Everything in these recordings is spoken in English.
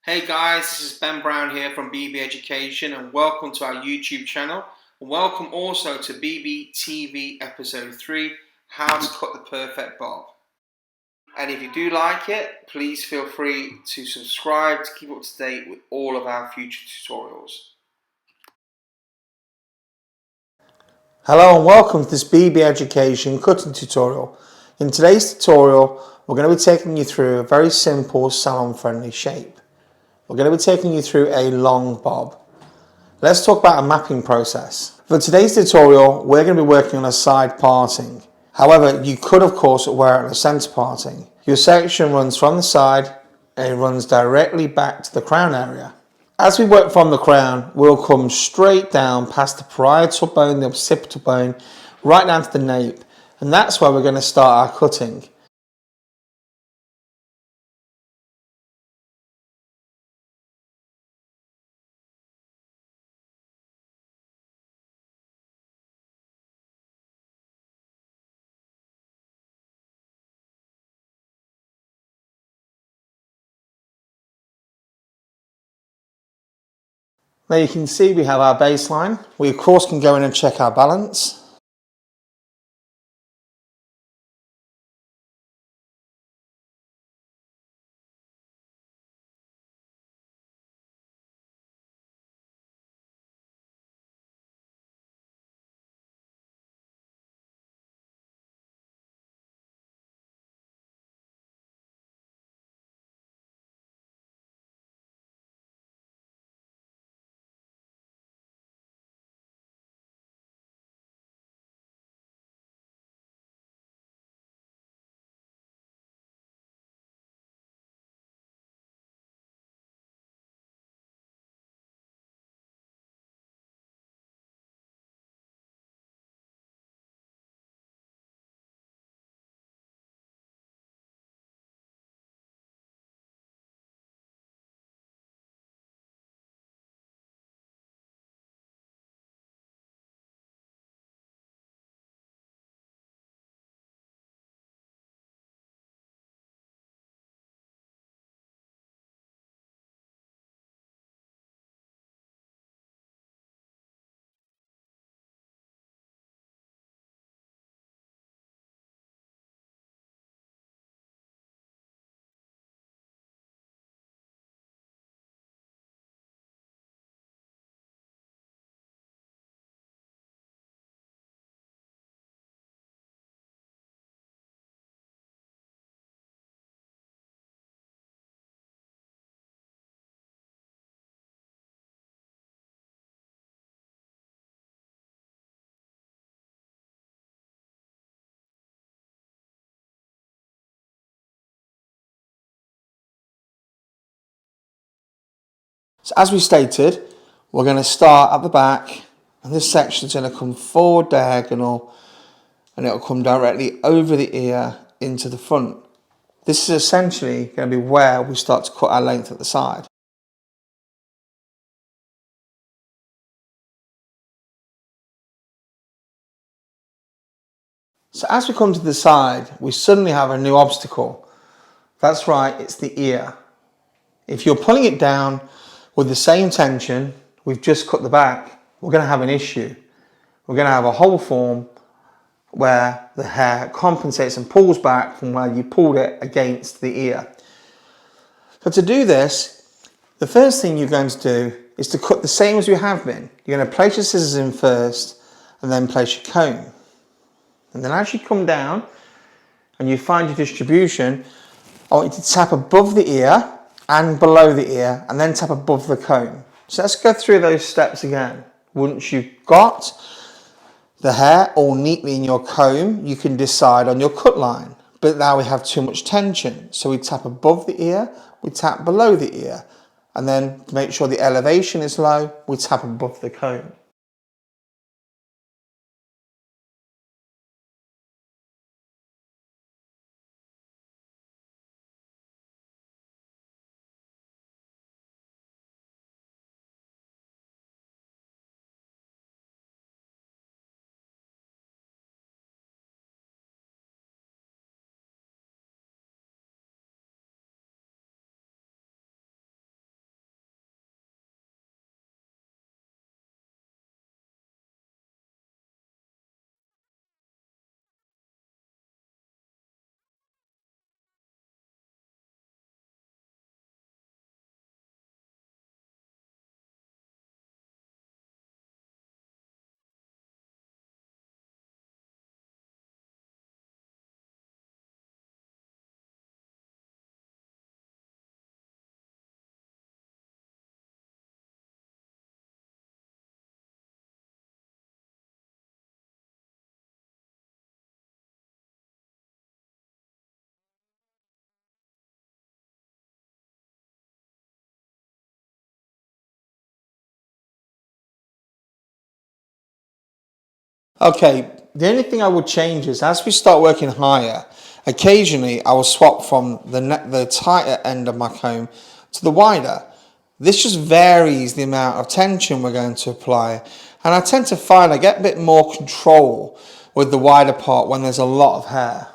Hey guys, this is Ben Brown here from BB Education and welcome to our YouTube channel. Welcome also to BB episode 3, How to Cut the Perfect Bob. And if you do like it, please feel free to subscribe to keep up to date with all of our future tutorials. Hello and welcome to this BB Education cutting tutorial. In today's tutorial, we're going to be taking you through a very simple salon friendly shape. We're going to be taking you through a long bob. Let's talk about a mapping process. For today's tutorial, we're going to be working on a side parting. However, you could of course wear it on a centre parting. Your section runs from the side and it runs directly back to the crown area. As we work from the crown, we'll come straight down past the parietal bone, the occipital bone, right down to the nape. And that's where we're going to start our cutting. Now you can see we have our baseline. We of course can go in and check our balance. So as we stated, we're going to start at the back and this section is going to come forward diagonal and it will come directly over the ear into the front. This is essentially going to be where we start to cut our length at the side. So as we come to the side, we suddenly have a new obstacle. That's right, it's the ear. If you're pulling it down with the same tension we've just cut the back, we're going to have an issue. We're going to have a hole form where the hair compensates and pulls back from where you pulled it against the ear. So to do this, the first thing you're going to do is to cut the same as you have been. You're going to place your scissors in first and then place your comb. And then as you come down and you find your distribution, I want you to tap above the ear and below the ear and then tap above the comb. So let's go through those steps again. Once you've got the hair all neatly in your comb, you can decide on your cut line. But now we have too much tension. So we tap above the ear, we tap below the ear. And then to make sure the elevation is low, we tap above the comb. Okay, the only thing I would change is as we start working higher, occasionally I will swap from the tighter end of my comb to the wider. This just varies the amount of tension we're going to apply, and I tend to find I get a bit more control with the wider part when there's a lot of hair.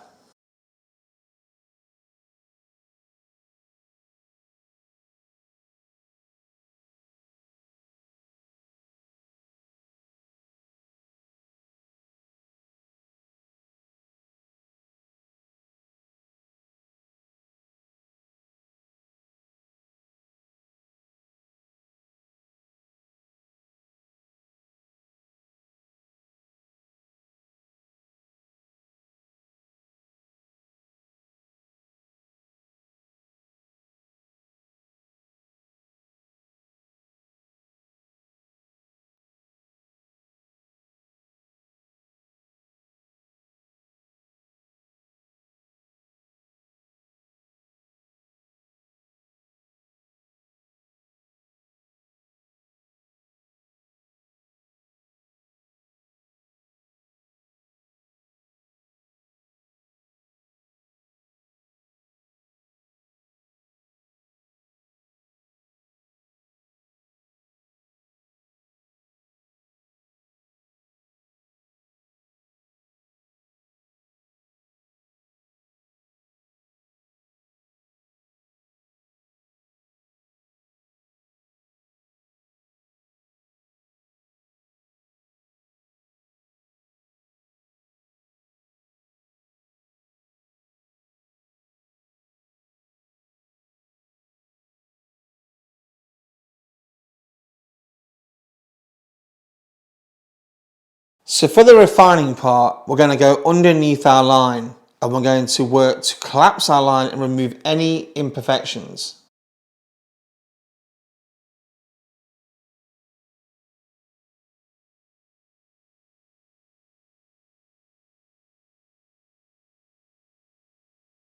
So for the refining part, we're going to go underneath our line and we're going to work to collapse our line and remove any imperfections.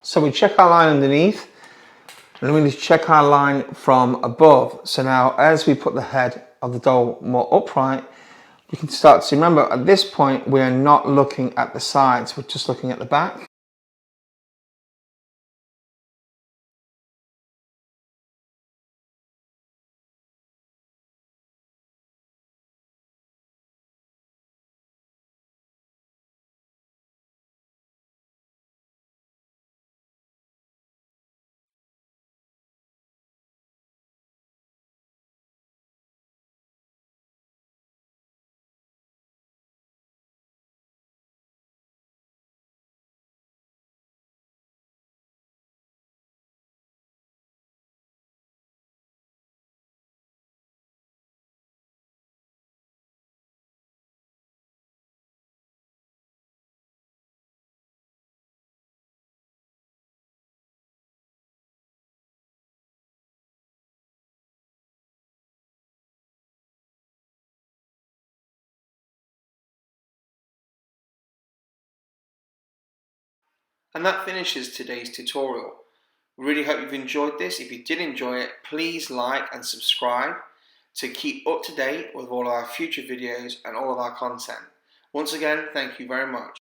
So we check our line underneath, and then we check our line from above. So now as we put the head of the doll more upright, you can start to remember at this point we are not looking at the sides, we're just looking at the back. And that finishes today's tutorial. Really hope you've enjoyed this. If you did enjoy it, please like and subscribe to keep up to date with all our future videos and all of our content. Once again, thank you very much.